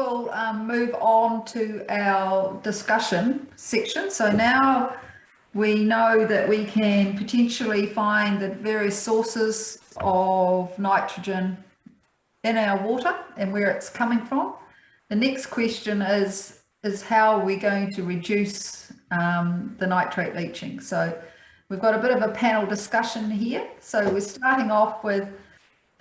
we'll move on to our discussion section. So now we know that we can potentially find the various sources of nitrogen in our water and where it's coming from. The next question is how are we going to reduce the nitrate leaching? So we've got a bit of a panel discussion here. So we're starting off with,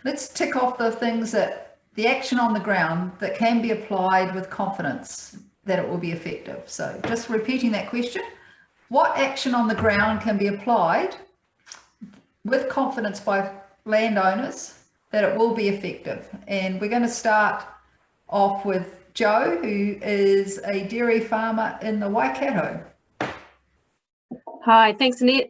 let's tick off the things that the action on the ground that can be applied with confidence that it will be effective. So just repeating that question, what action on the ground can be applied with confidence by landowners that it will be effective? And we're going to start off with Joe, who is a dairy farmer in the Waikato. Hi, thanks, Annette.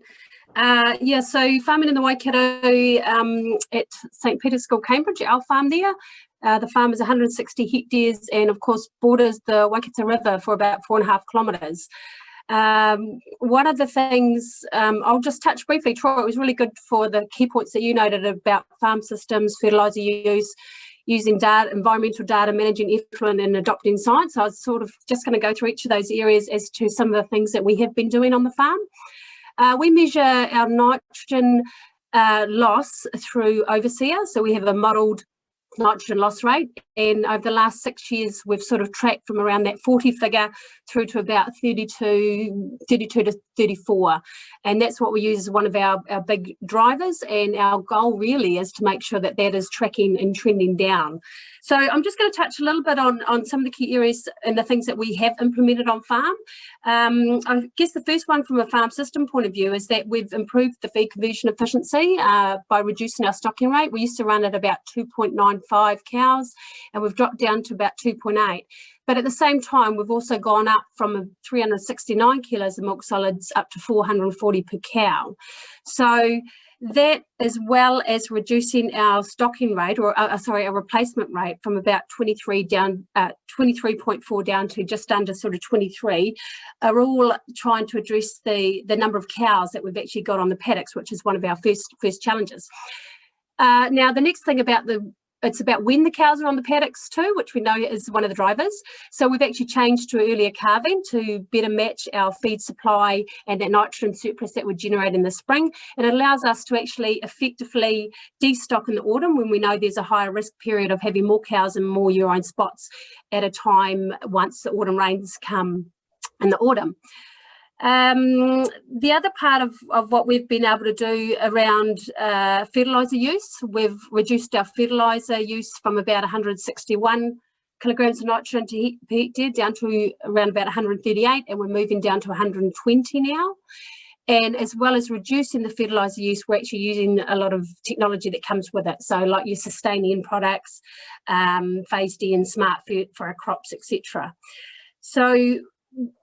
Yeah, so farming in the Waikato at St. Peter's School, Cambridge, our farm there. The farm is 160 hectares and, of course, borders the Waikato River for about 4.5 kilometres. One of the things I'll just touch briefly, Troy, it was really good for the key points that you noted about farm systems, fertiliser use, using data, environmental data, managing effluent and adopting science. So I was sort of just going to go through each of those areas as to some of the things that we have been doing on the farm. We measure our nitrogen loss through Overseer. So we have a modelled nitrogen loss rate, and over the last 6 years we've sort of tracked from around that 40 figure through to about 32 to 34, and that's what we use as one of our big drivers, and our goal really is to make sure that that is tracking and trending down. So I'm just going to touch a little bit on some of the key areas and the things that we have implemented on farm. I guess the first one from a farm system point of view is that we've improved the feed conversion efficiency by reducing our stocking rate. We used to run at about 2.95 cows and we've dropped down to about 2.8. But at the same time, we've also gone up from 369 kilos of milk solids up to 440 per cow. So that, as well as reducing our stocking rate, or our replacement rate from about 23.4 down to just under sort of 23, are all trying to address the number of cows that we've actually got on the paddocks, which is one of our first challenges. Now, the next thing about it's about when the cows are on the paddocks too, which we know is one of the drivers. So we've actually changed to earlier calving to better match our feed supply and that nitrogen surplus that we generate in the spring. And it allows us to actually effectively destock in the autumn when we know there's a higher risk period of having more cows and more urine spots at a time once the autumn rains come in the autumn. The other part of what we've been able to do around fertiliser use, we've reduced our fertiliser use from about 161 kilograms of nitrogen per hectare down to around about 138, and we're moving down to 120 now. And as well as reducing the fertiliser use, we're actually using a lot of technology that comes with it. So like your sustaining products, phased in, smart food for our crops, etc. So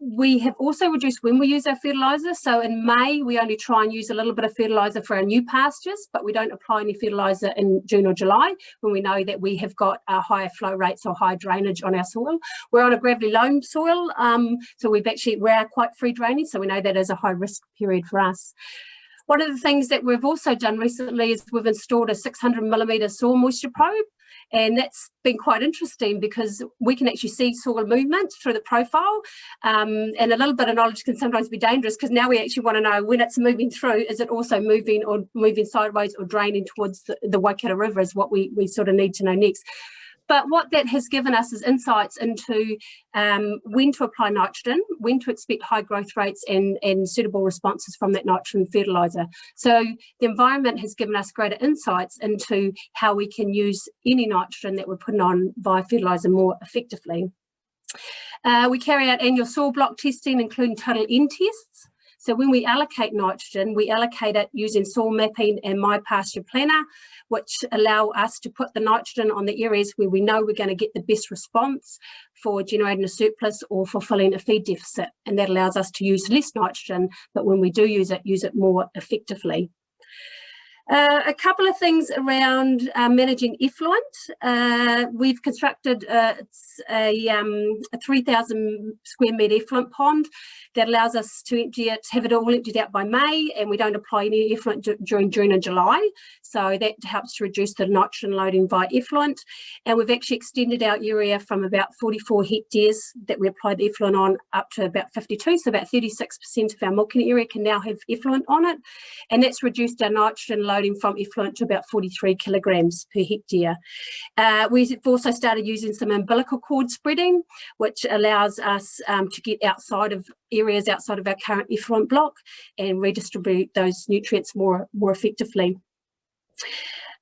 we have also reduced when we use our fertiliser. So in May, we only try and use a little bit of fertiliser for our new pastures, but we don't apply any fertiliser in June or July when we know that we have got higher flow rates or high drainage on our soil. We're on a gravelly loam soil, so we're quite free draining, so we know that is a high risk period for us. One of the things that we've also done recently is we've installed a 600 millimetre soil moisture probe. And that's been quite interesting because we can actually see soil movement through the profile, and a little bit of knowledge can sometimes be dangerous because now we actually want to know when it's moving through, is it also moving or moving sideways or draining towards the Waikato River is what we sort of need to know next. But what that has given us is insights into when to apply nitrogen, when to expect high growth rates and suitable responses from that nitrogen fertiliser. So the environment has given us greater insights into how we can use any nitrogen that we're putting on via fertiliser more effectively. We carry out annual soil block testing, including total N tests. So when we allocate nitrogen, we allocate it using soil mapping and My Pasture Planner, which allow us to put the nitrogen on the areas where we know we're going to get the best response for generating a surplus or fulfilling a feed deficit. And that allows us to use less nitrogen, but when we do use it more effectively. A couple of things around managing effluent. We've constructed it's a 3,000 square metre effluent pond that allows us to empty it, have it all emptied out by May, and we don't apply any effluent during June and July. So that helps to reduce the nitrogen loading by effluent. And we've actually extended our area from about 44 hectares that we applied the effluent on up to about 52. So about 36% of our milking area can now have effluent on it. And that's reduced our nitrogen loading from effluent to about 43 kilograms per hectare. We've also started using some umbilical cord spreading, which allows us to get outside of areas outside of our current effluent block and redistribute those nutrients more effectively.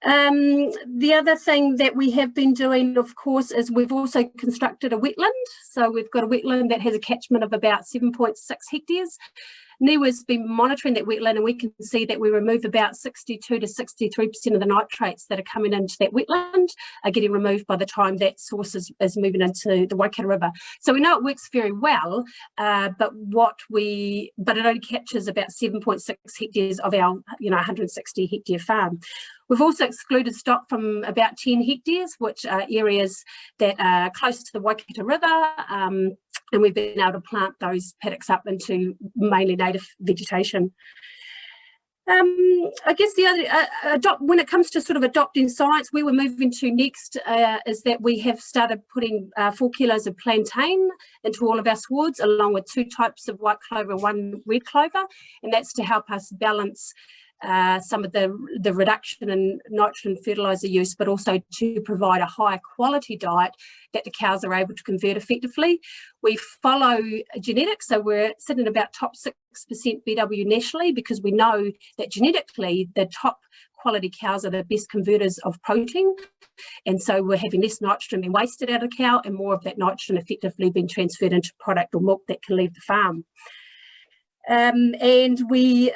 The other thing that we have been doing, of course, is we've also constructed a wetland. So we've got a wetland that has a catchment of about 7.6 hectares. NIWA's been monitoring that wetland, and we can see that we remove about 62 to 63% of the nitrates that are coming into that wetland are getting removed by the time that source is moving into the Waikato River. So we know it works very well, but it only captures about 7.6 hectares of our 160 hectare farm. We've also excluded stock from about 10 hectares, which are areas that are close to the Waikato River, and we've been able to plant those paddocks up into mainly native vegetation. I guess the other, when it comes to sort of adopting science, where we're moving to next is that we have started putting 4 kilos of plantain into all of our swards, along with 2 types of white clover, 1 red clover, and that's to help us balance some of the reduction in nitrogen fertiliser use, but also to provide a higher quality diet that the cows are able to convert effectively. We follow genetics, so we're sitting about top 6% BW nationally, because we know that genetically the top quality cows are the best converters of protein, and so we're having less nitrogen being wasted out of the cow and more of that nitrogen effectively being transferred into product or milk that can leave the farm. And we're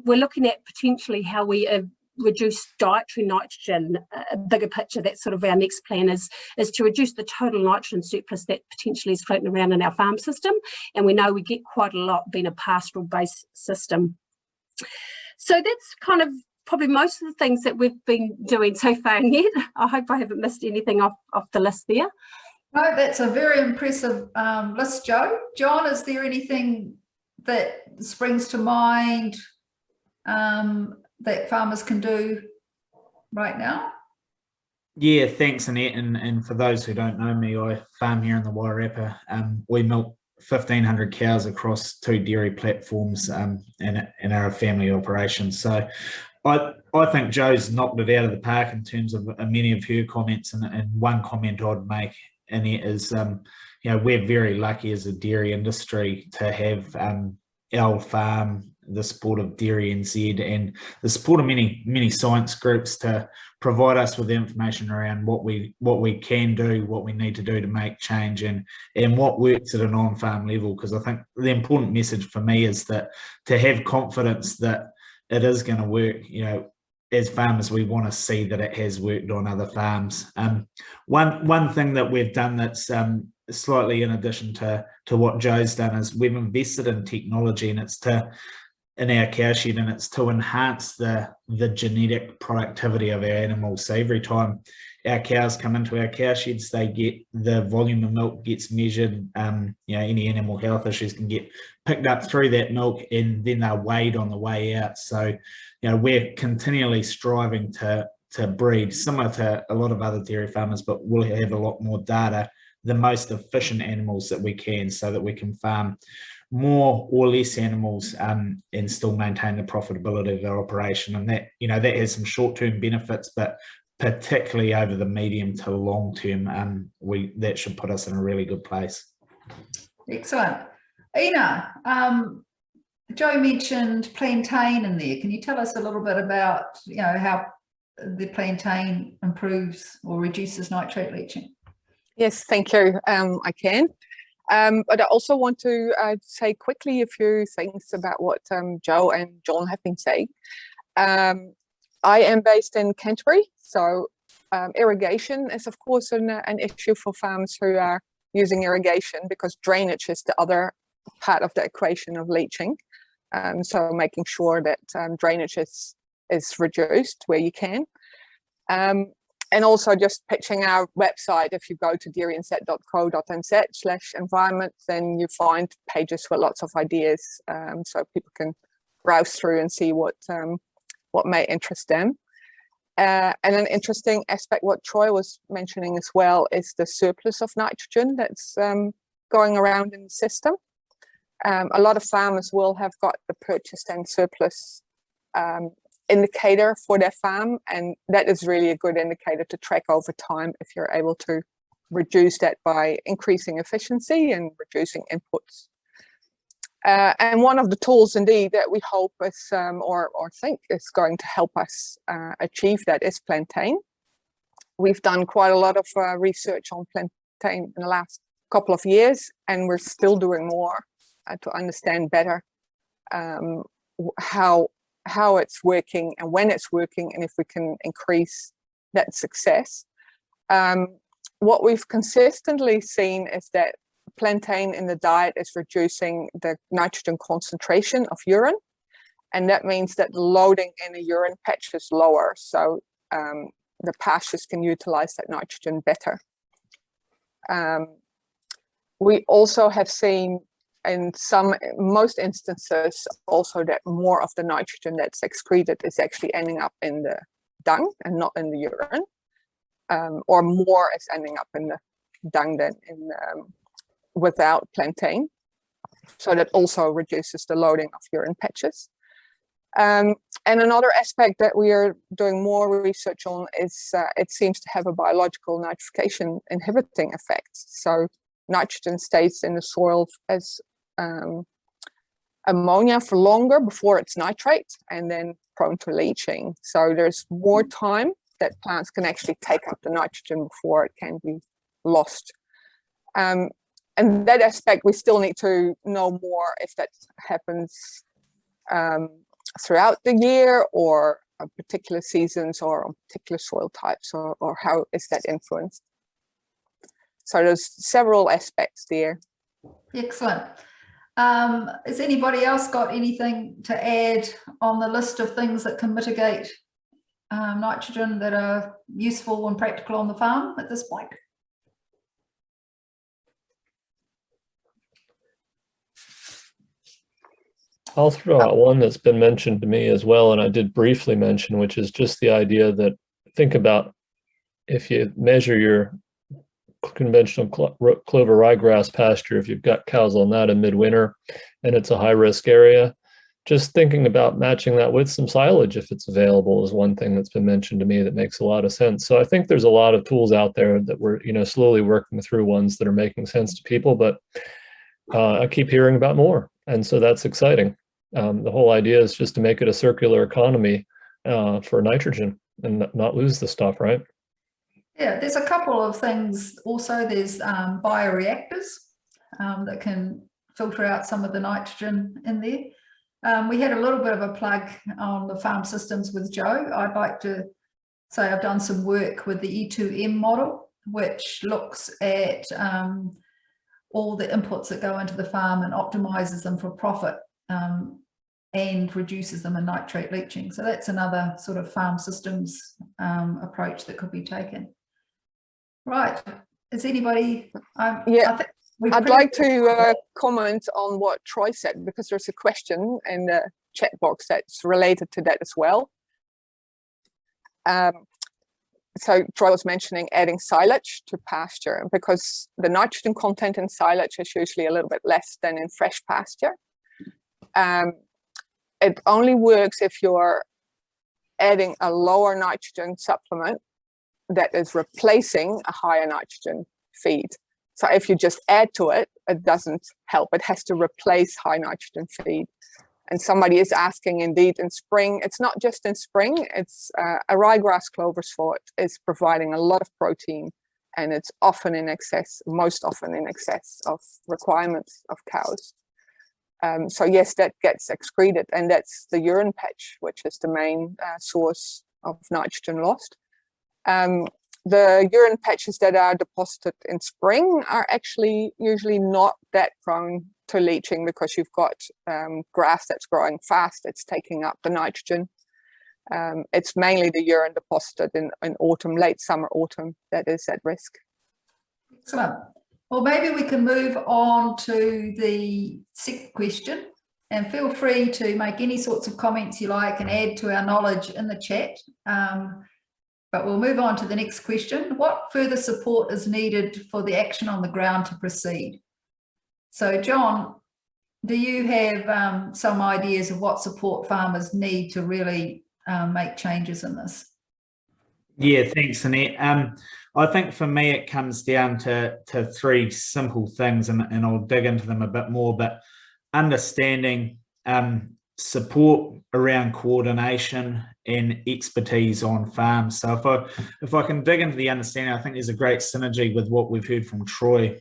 looking at potentially how we reduce dietary nitrogen. A bigger picture, that's sort of our next plan is to reduce the total nitrogen surplus that potentially is floating around in our farm system, and we know we get quite a lot being a pastoral based system. So that's kind of probably most of the things that we've been doing so far, Ned. I hope I haven't missed anything off the list there. No, that's a very impressive list, Jo. John, is there anything that springs to mind that farmers can do right now? Yeah, thanks, Annette. And for those who don't know me, I farm here in the Wairarapa. We milk 1,500 cows across 2 dairy platforms in our family operation. So I think Jo's knocked it out of the park in terms of many of her comments. And one comment I'd make, Annette, is we're very lucky as a dairy industry to have our farm, the support of Dairy NZ, and the support of many science groups to provide us with information around what we can do, what we need to do to make change, and what works at an on-farm level. Because I think the important message for me is that to have confidence that it is going to work, as farmers, we want to see that it has worked on other farms. One thing that we've done that's slightly in addition to what Jo's done is we've invested in technology, and it's in our cow shed, and it's to enhance the genetic productivity of our animals. So every time our cows come into our cow sheds, they get the volume of milk gets measured. Any animal health issues can get picked up through that milk, and then they're weighed on the way out. So we're continually striving to breed, similar to a lot of other dairy farmers, but we'll have a lot more data, the most efficient animals that we can, so that we can farm more or less animals and still maintain the profitability of our operation. And that that has some short-term benefits, but particularly over the medium to long term, that should put us in a really good place. Excellent. Ina, Jo mentioned plantain in there. Can you tell us a little bit about how the plantain improves or reduces nitrate leaching? Yes, thank you. I can. But I also want to say quickly a few things about what Jo and John have been saying. I am based in Canterbury, so irrigation is of course an issue for farms who are using irrigation, because drainage is the other part of the equation of leaching. So making sure that drainage is is reduced where you can. And also just pitching our website. If you go to dairynz.co.nz/environment, then you find pages with lots of ideas, so people can browse through and see what may interest them. And an interesting aspect, what Troy was mentioning as well, is the surplus of nitrogen that's going around in the system. A lot of farmers will have got the purchased and surplus indicator for their farm, and that is really a good indicator to track over time if you're able to reduce that by increasing efficiency and reducing inputs. And one of the tools indeed that we hope is or think is going to help us achieve that is plantain. We've done quite a lot of research on plantain in the last couple of years, and we're still doing more to understand better how it's working and when it's working, and if we can increase that success. What we've consistently seen is that plantain in the diet is reducing the nitrogen concentration of urine, and that means that the loading in a urine patch is lower, so the pastures can utilize that nitrogen better. We also have seen in most instances also that more of the nitrogen that's excreted is actually ending up in the dung and not in the urine, or more is ending up in the dung than in without plantain. So that also reduces the loading of urine patches. And another aspect that we are doing more research on is it seems to have a biological nitrification inhibiting effect. So nitrogen stays in the soil as ammonia for longer before it's nitrate and then prone to leaching. So there's more time that plants can actually take up the nitrogen before it can be lost. And that aspect, we still need to know more if that happens throughout the year or on particular seasons or on particular soil types, or how is that influenced. So there's several aspects there. Excellent. Has anybody else got anything to add on the list of things that can mitigate nitrogen that are useful and practical on the farm at this point? I'll throw out one that's been mentioned to me as well, and I did briefly mention, which is just the idea that, think about if you measure your conventional clover ryegrass pasture, if you've got cows on that in midwinter and it's a high risk area, just thinking about matching that with some silage if it's available is one thing that's been mentioned to me that makes a lot of sense. So I think there's a lot of tools out there that we're slowly working through, ones that are making sense to people, but I keep hearing about more, and so that's exciting. The whole idea is just to make it a circular economy for nitrogen and not lose the stuff, right? Yeah, there's a couple of things. Also, there's bioreactors that can filter out some of the nitrogen in there. We had a little bit of a plug on the farm systems with Joe. I'd like to say I've done some work with the E2M model, which looks at all the inputs that go into the farm and optimizes them for profit and reduces them in nitrate leaching. So that's another sort of farm systems approach that could be taken. Right, is anybody? Yeah, I'd like to comment on what Troy said, because there's a question in the chat box that's related to that as well. So Troy was mentioning adding silage to pasture, because the nitrogen content in silage is usually a little bit less than in fresh pasture. It only works if you're adding a lower nitrogen supplement that is replacing a higher nitrogen feed. So if you just add to it, it doesn't help. It has to replace high nitrogen feed. And somebody is asking, indeed, in spring, it's not just in spring, it's a ryegrass clover sport is providing a lot of protein, and it's often in excess, most often in excess of requirements of cows. So yes, that gets excreted, and that's the urine patch, which is the main source of nitrogen lost. The urine patches that are deposited in spring are actually usually not that prone to leaching, because you've got grass that's growing fast, it's taking up the nitrogen. It's mainly the urine deposited in autumn, late summer, autumn, that is at risk. Excellent. Well, maybe we can move on to the sixth question, and feel free to make any sorts of comments you like and add to our knowledge in the chat. But we'll move on to the next question. What further support is needed for the action on the ground to proceed? So, John, do you have some ideas of what support farmers need to really make changes in this? Yeah, thanks, Annette. I think for me it comes down to three simple things, and I'll dig into them a bit more, but understanding support around coordination and expertise on farms. So if I can dig into the understanding, I think there's a great synergy with what we've heard from Troy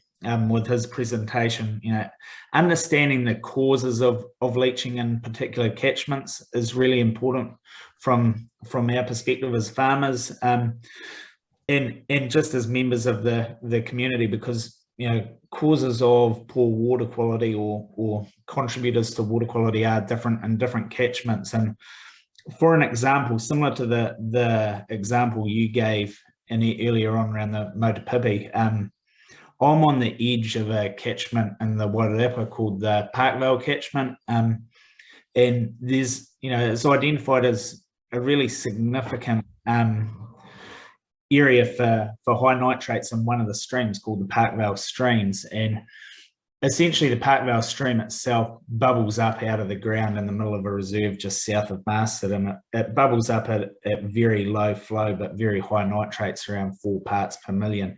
with his presentation. You know, understanding the causes of leaching in particular catchments is really important from our perspective as farmers, and just as members of the community, because you know, causes of poor water quality or contributors to water quality are different in different catchments. And for an example, similar to the example you gave earlier on around the Motupipi, I'm on the edge of a catchment in the Wairarapa called the Parkville catchment, and there's, you know, it's identified as a really significant area for high nitrates in one of the streams called the Parkville Streams. And essentially the Parkville stream itself bubbles up out of the ground in the middle of a reserve just south of Marsden, and it bubbles up at very low flow but very high nitrates, around 4 parts per million.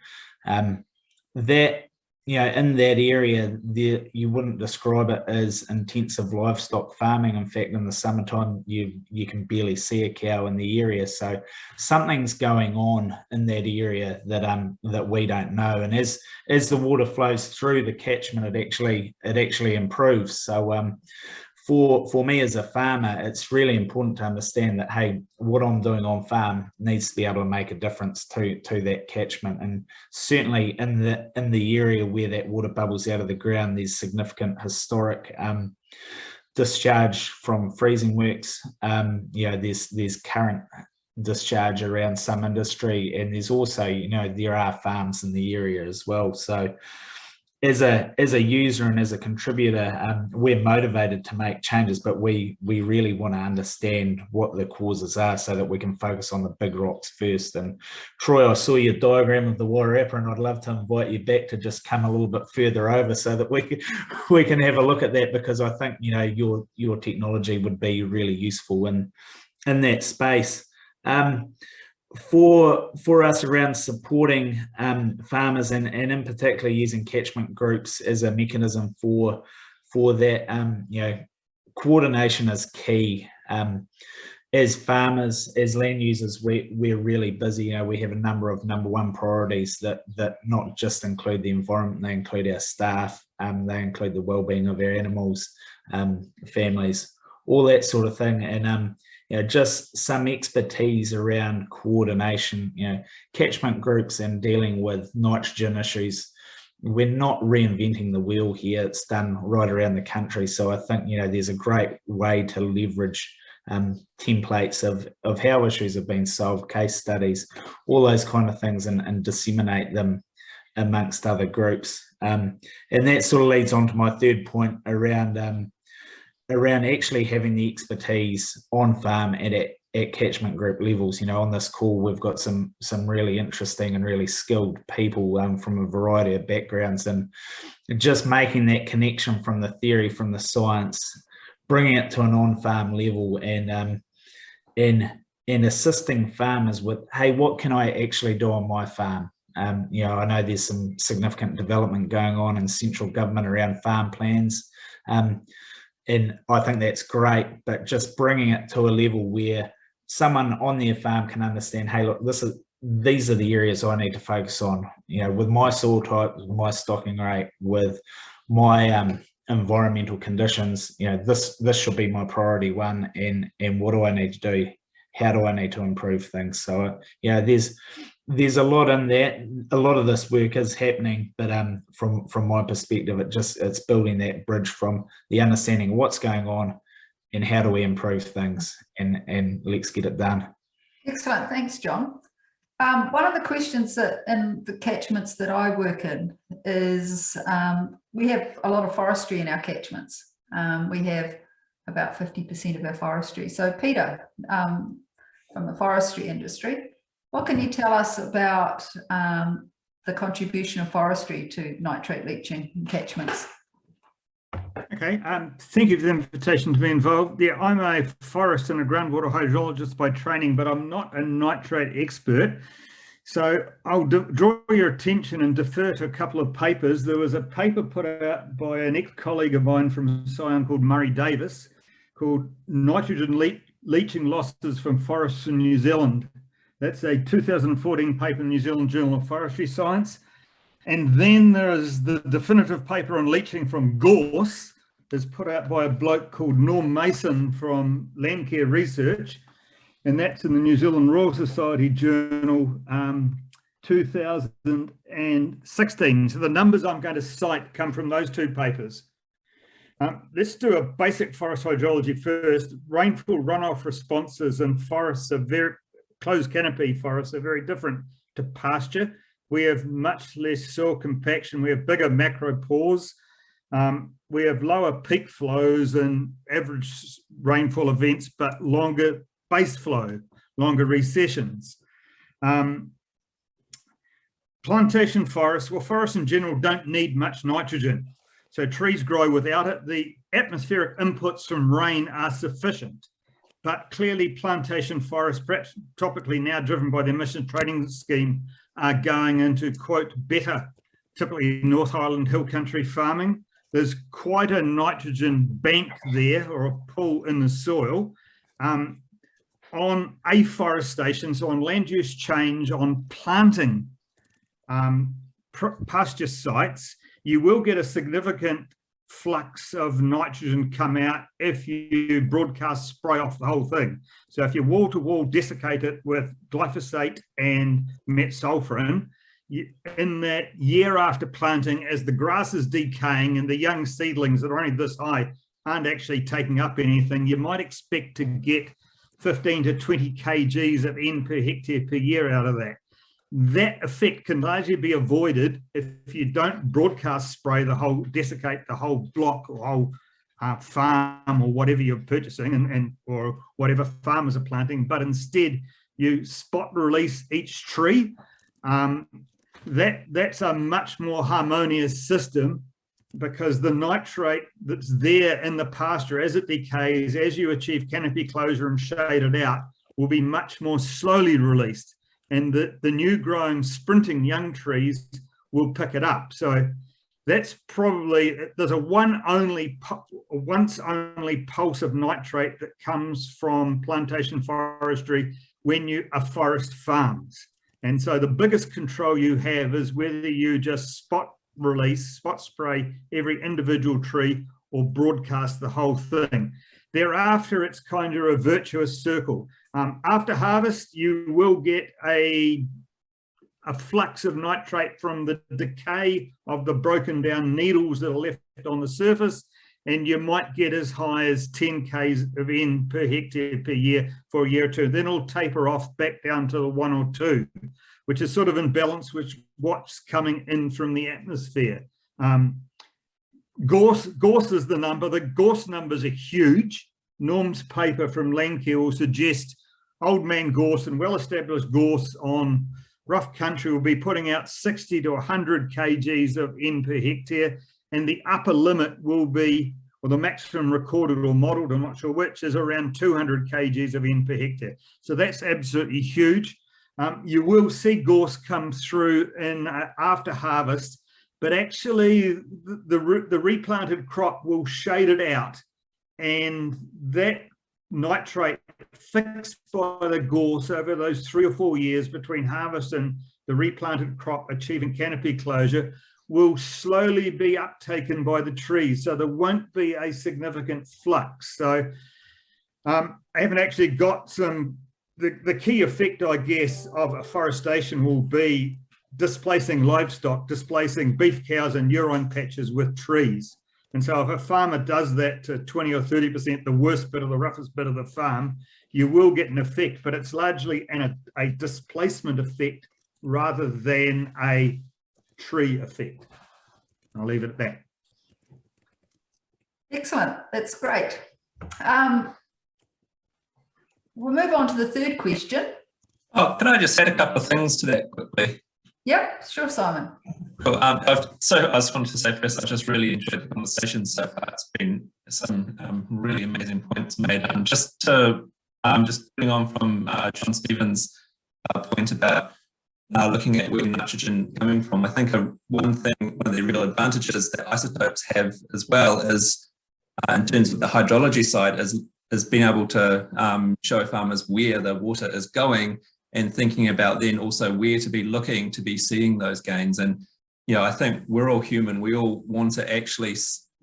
That, you know, in that area there, you wouldn't describe it as intensive livestock farming. In fact, in the summertime you can barely see a cow in the area. So something's going on in that area that we don't know, and as the water flows through the catchment, it actually improves. So for me as a farmer, it's really important to understand that, hey, what I'm doing on farm needs to be able to make a difference to that catchment. And certainly in the area where that water bubbles out of the ground, there's significant historic discharge from freezing works. You know, there's current discharge around some industry, and there's also, you know, there are farms in the area as well. So as a user and as a contributor, we're motivated to make changes, but we really want to understand what the causes are so that we can focus on the big rocks first. And Troy, I saw your diagram of the Wairarapa, and I'd love to invite you back to just come a little bit further over so that we can have a look at that, because I think, you know, your technology would be really useful in that space. For us around supporting farmers and in particular using catchment groups as a mechanism for that, you know, coordination is key. As farmers, as land users, we're really busy. You know, we have a number of number one priorities that not just include the environment, they include our staff, they include the well-being of our animals, families, all that sort of thing. And you know, just some expertise around coordination, you know, catchment groups and dealing with nitrogen issues. We're not reinventing the wheel here. It's done right around the country. So I think, you know, there's a great way to leverage templates of how issues have been solved, case studies, all those kind of things, and disseminate them amongst other groups. And that sort of leads on to my third point around actually having the expertise on farm and at catchment group levels. You know, on this call, we've got some really interesting and really skilled people from a variety of backgrounds, and just making that connection from the theory, from the science, bringing it to an on-farm level, and assisting farmers with, hey, what can I actually do on my farm? You know, I know there's some significant development going on in central government around farm plans. And I think that's great, but just bringing it to a level where someone on their farm can understand, hey, look, these are the areas I need to focus on. You know, with my soil type, with my stocking rate, with my environmental conditions, you know, this should be my priority one. And what do I need to do? How do I need to improve things? So, you know, there's a lot in that. A lot of this work is happening, but from my perspective, it's building that bridge from the understanding of what's going on how do we improve things, and let's get it done. Excellent, thanks, John. One of the questions that in the catchments that I work in is we have a lot of forestry in our catchments. We have about 50% of our forestry. So Peter, from the forestry industry, what can you tell us about the contribution of forestry to nitrate leaching in catchments? Okay, thank you for the invitation to be involved. Yeah, I'm a forest and a groundwater hydrologist by training, but I'm not a nitrate expert. So I'll draw your attention and defer to a couple of papers. There was a paper put out by an ex-colleague of mine from Sion called Murray Davis called Nitrogen Leaching Losses from Forests in New Zealand. That's a 2014 paper in the New Zealand Journal of Forestry Science. And then there is the definitive paper on leaching from gorse, that's put out by a bloke called Norm Mason from Landcare Research, and that's in the New Zealand Royal Society Journal 2016. So the numbers I'm going to cite come from those two papers. Let's do a basic forest hydrology first. Rainfall runoff responses in forests are closed canopy forests are very different to pasture. We have much less soil compaction. We have bigger macro pores. We have lower peak flows and average rainfall events, but longer base flow, longer recessions. Plantation forests, well, forests in general don't need much nitrogen. So trees grow without it. The atmospheric inputs from rain are sufficient. But clearly plantation forests, perhaps topically now driven by the emissions trading scheme, are going into, quote, better, typically North Highland hill country farming. There's quite a nitrogen bank there, or a pool in the soil. On afforestation, so on land use change, on planting pasture sites, you will get a significant flux of nitrogen come out if you broadcast spray off the whole thing. So if you wall-to-wall desiccate it with glyphosate and metsulfurin, in that year after planting, as the grass is decaying and the young seedlings that are only this high aren't actually taking up anything, you might expect to get 15 to 20 kgs of N per hectare per year out of that. That effect can largely be avoided if you don't broadcast spray the whole, desiccate the whole block or whole farm or whatever you're purchasing or whatever farmers are planting, but instead you spot release each tree. That's a much more harmonious system, because the nitrate that's there in the pasture as it decays, as you achieve canopy closure and shade it out, will be much more slowly released. And the new growing sprinting young trees will pick it up. So that's probably, there's a once only pulse of nitrate that comes from plantation forestry when you are forest farms. And so the biggest control you have is whether you just spot spray every individual tree or broadcast the whole thing. Thereafter, it's kind of a virtuous circle. After harvest, you will get a flux of nitrate from the decay of the broken down needles that are left on the surface, and you might get as high as 10 Ks of N per hectare per year for a year or two. Then it'll taper off back down to the 1 or 2, which is sort of in balance with what's coming in from the atmosphere. Gorse is the number. The gorse numbers are huge. Norm's paper from Landcare will suggest old man gorse and well-established gorse on rough country will be putting out 60 to 100 kgs of N per hectare, and the upper limit will be, or the maximum recorded or modelled, I'm not sure which, is around 200 kgs of N per hectare. So that's absolutely huge. You will see gorse come through in after harvest, but actually the replanted crop will shade it out, and that nitrate fixed by the gorse over those 3 or 4 years between harvest and the replanted crop achieving canopy closure will slowly be uptaken by the trees. So there won't be a significant flux. So I haven't actually got some, the key effect, I guess, of afforestation will be displacing livestock, displacing beef cows and urine patches with trees. And so if a farmer does that to 20 or 30%, the worst bit of the roughest bit of the farm, you will get an effect, but it's largely a displacement effect rather than a tree effect. I'll leave it at that. Excellent. That's great. We'll move on to the third question. Oh, can I just add a couple of things to that quickly? Yep, sure, Simon. Cool. So I just wanted to say first, I just really enjoyed the conversation so far. It's been some really amazing points made. Just putting on from John Stevens' point about looking at where nitrogen coming from. I think one of the real advantages that isotopes have as well is in terms of the hydrology side is being able to show farmers where the water is going and thinking about then also where to be looking to be seeing those gains. And, you know, I think we're all human. We all want to actually,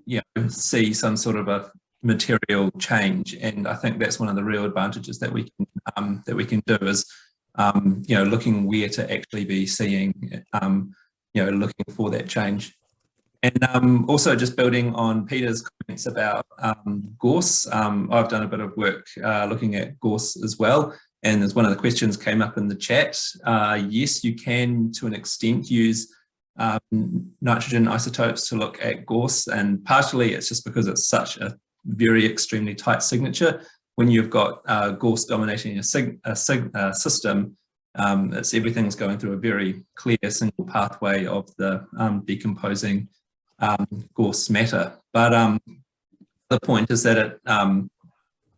you know, see some sort of a material change. And I think that's one of the real advantages that we can do is, you know, looking where to actually be seeing, you know, looking for that change. And also just building on Peter's comments about gorse, I've done a bit of work looking at gorse as well. And as one of the questions came up in the chat, yes, you can to an extent use nitrogen isotopes to look at gorse, and partially it's just because it's such a very extremely tight signature. When you've got gorse dominating a system, it's everything's going through a very clear single pathway of the decomposing gorse matter. But the point is that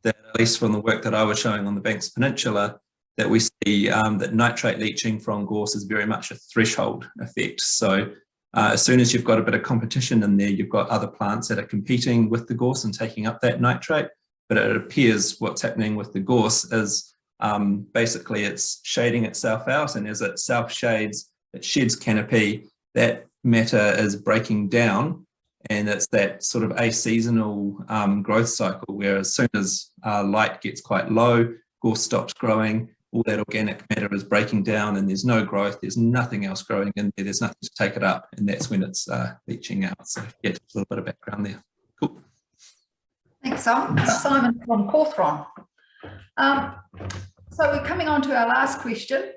that at least from the work that I was showing on the Banks Peninsula, that we see that nitrate leaching from gorse is very much a threshold effect. So as soon as you've got a bit of competition in there, you've got other plants that are competing with the gorse and taking up that nitrate. But it appears what's happening with the gorse is basically it's shading itself out, and as it self-shades, it sheds canopy, that matter is breaking down, and it's that sort of aseasonal growth cycle where as soon as light gets quite low, gorse stops growing, all that organic matter is breaking down and there's no growth, there's nothing else growing in there, there's nothing to take it up, and that's when it's leaching out. So yeah, just a little bit of background there. Cool. Thanks, Simon. Simon from Cawthron. So we're coming on to our last question.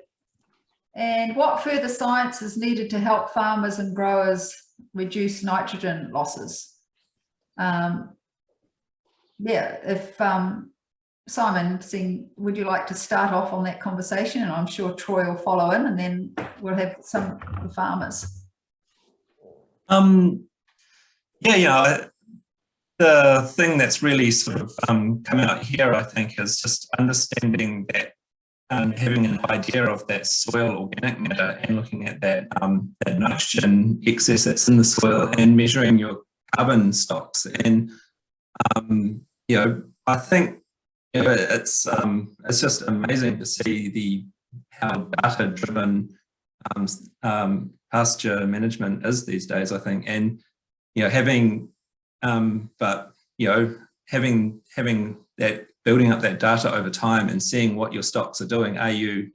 And what further science is needed to help farmers and growers reduce nitrogen losses? Yeah, if Simon, would you like to start off on that conversation? And I'm sure Troy will follow in, and then we'll have some of the farmers. Yeah, the thing that's really sort of come out here, I think, is just understanding that having an idea of that soil organic matter and looking at that, that nitrogen excess that's in the soil and measuring your carbon stocks. And, you know, I think, you know, it's just amazing to see how data-driven pasture management is these days, I think. And, you know, having that, building up that data over time and seeing what your stocks are doing. Are you,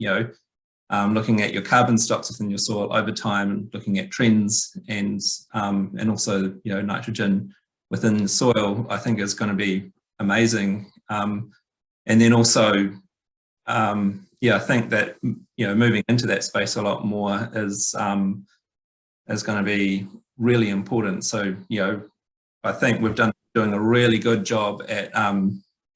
looking at your carbon stocks within your soil over time and looking at trends and also, you know, nitrogen within the soil, I think is going to be amazing. And then also, yeah, I think that, you know, moving into that space a lot more is going to be really important. So, you know, I think we've doing a really good job at,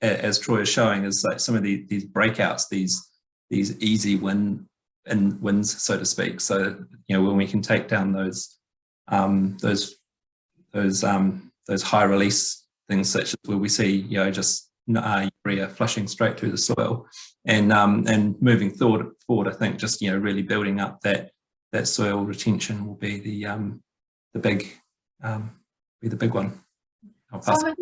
as Troy is showing, is like some of these breakouts, these easy wins, so to speak. So, you know, when we can take down those high release things, such as where we see, you know, just urea flushing straight through the soil, and moving forward, I think just, you know, really building up that soil retention will be the big one. Simon,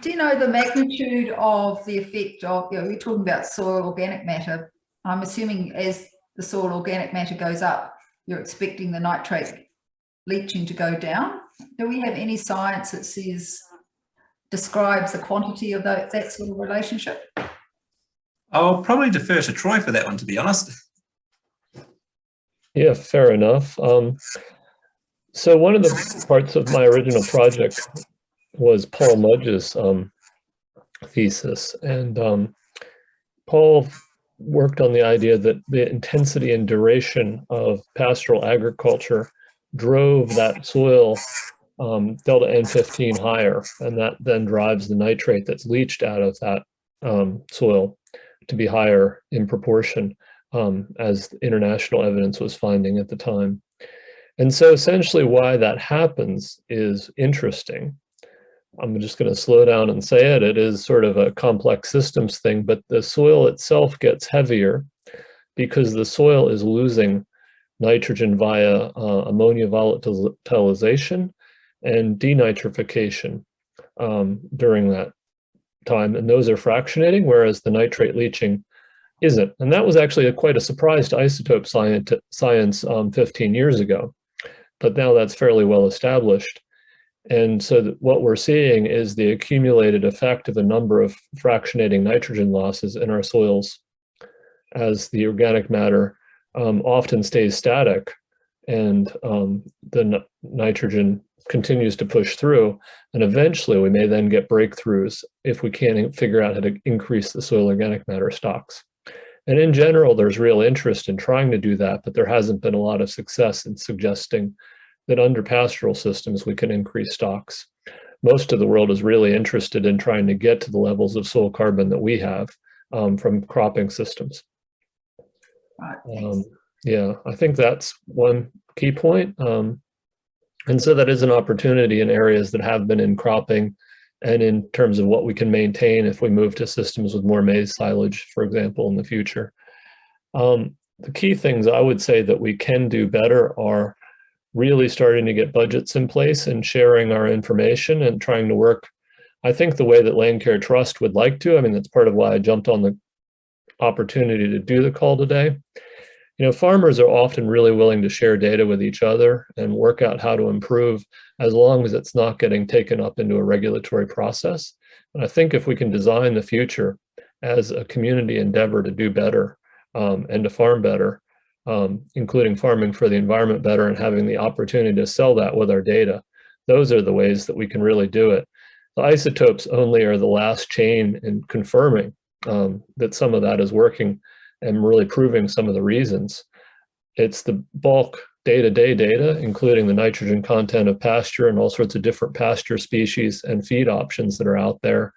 do you know the magnitude of the effect of, you know, we're talking about soil organic matter. I'm assuming as the soil organic matter goes up, you're expecting the nitrate leaching to go down. Do we have any science that describes the quantity of that sort of relationship? I'll probably defer to Troy for that one, to be honest. Yeah, fair enough. So one of the parts of my original project was Paul Mudge's thesis. And Paul worked on the idea that the intensity and duration of pastoral agriculture drove that soil delta N15 higher, and that then drives the nitrate that's leached out of that soil to be higher in proportion, as international evidence was finding at the time. And so essentially why that happens is interesting. I'm just going to slow down and say it. It is sort of a complex systems thing, but the soil itself gets heavier because the soil is losing nitrogen via ammonia volatilization and denitrification during that time. And those are fractionating, whereas the nitrate leaching isn't. And that was actually quite a surprise to isotope science 15 years ago. But now that's fairly well established. And so what we're seeing is the accumulated effect of a number of fractionating nitrogen losses in our soils as the organic matter often stays static and the nitrogen continues to push through. And eventually we may then get breakthroughs if we can figure out how to increase the soil organic matter stocks. And in general, there's real interest in trying to do that, but there hasn't been a lot of success in suggesting that under pastoral systems, we can increase stocks. Most of the world is really interested in trying to get to the levels of soil carbon that we have from cropping systems. Right, yeah, I think that's one key point. And so that is an opportunity in areas that have been in cropping and in terms of what we can maintain if we move to systems with more maize silage, for example, in the future. The key things I would say that we can do better are really starting to get budgets in place and sharing our information and trying to work, I think, the way that Land Care Trust would like to. I mean, that's part of why I jumped on the opportunity to do the call today. You know, farmers are often really willing to share data with each other and work out how to improve as long as it's not getting taken up into a regulatory process. And I think if we can design the future as a community endeavor to do better and to farm better, including farming for the environment better and having the opportunity to sell that with our data, those are the ways that we can really do it. The isotopes only are the last chain in confirming that some of that is working and really proving some of the reasons. It's the bulk day-to-day data, including the nitrogen content of pasture and all sorts of different pasture species and feed options that are out there.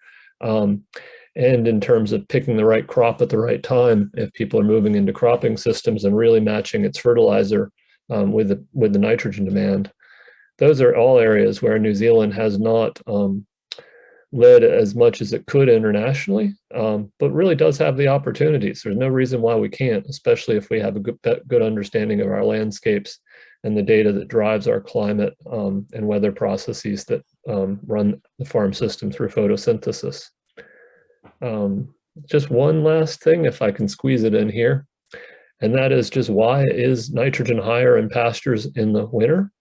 And in terms of picking the right crop at the right time, if people are moving into cropping systems and really matching its fertilizer with the nitrogen demand. Those are all areas where New Zealand has not led as much as it could internationally, but really does have the opportunities. There's no reason why we can't, especially if we have a good understanding of our landscapes and the data that drives our climate and weather processes that run the farm system through photosynthesis. Just one last thing, if I can squeeze it in here, and that is just why is nitrogen higher in pastures in the winter?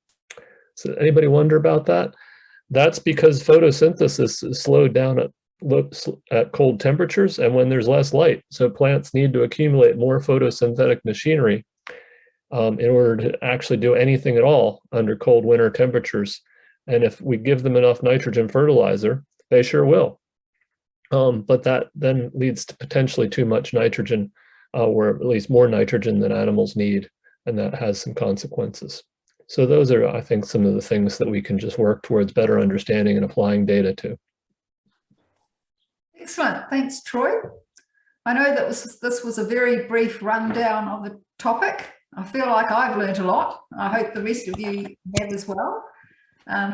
So anybody wonder about that? That's because photosynthesis is slowed down at cold temperatures and when there's less light. So plants need to accumulate more photosynthetic machinery in order to actually do anything at all under cold winter temperatures. And if we give them enough nitrogen fertilizer, they sure will. But that then leads to potentially too much nitrogen, or at least more nitrogen than animals need, and that has some consequences. So those are, I think, some of the things that we can just work towards better understanding and applying data to. Excellent. Thanks, Troy. I know that this was a very brief rundown of the topic. I feel like I've learned a lot. I hope the rest of you have as well.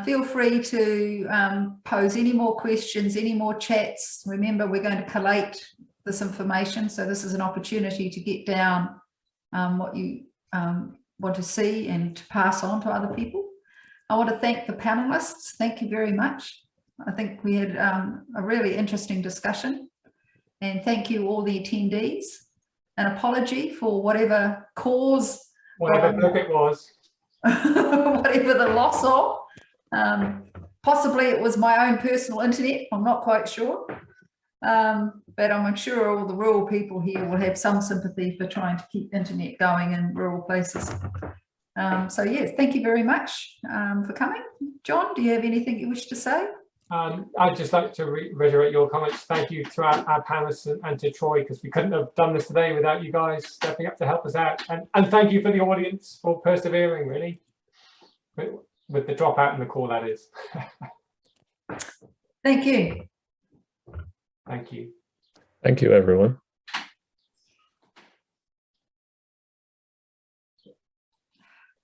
Feel free to pose any more questions, any more chats. Remember, we're going to collate this information. So this is an opportunity to get down what you want to see and to pass on to other people. I want to thank the panelists. Thank you very much. I think we had a really interesting discussion, and thank you all the attendees. An apology for whatever cause, whatever it was, whatever the loss of. Possibly it was my own personal internet, I'm not quite sure. But I'm sure all the rural people here will have some sympathy for trying to keep internet going in rural places. So yes, thank you very much for coming. John, do you have anything you wish to say? I'd just like to reiterate your comments. Thank you to our panelists and to Troy, because we couldn't have done this today without you guys stepping up to help us out. And thank you for the audience for persevering, really, with the dropout in the call, that is. Thank you. Thank you. Thank you, everyone.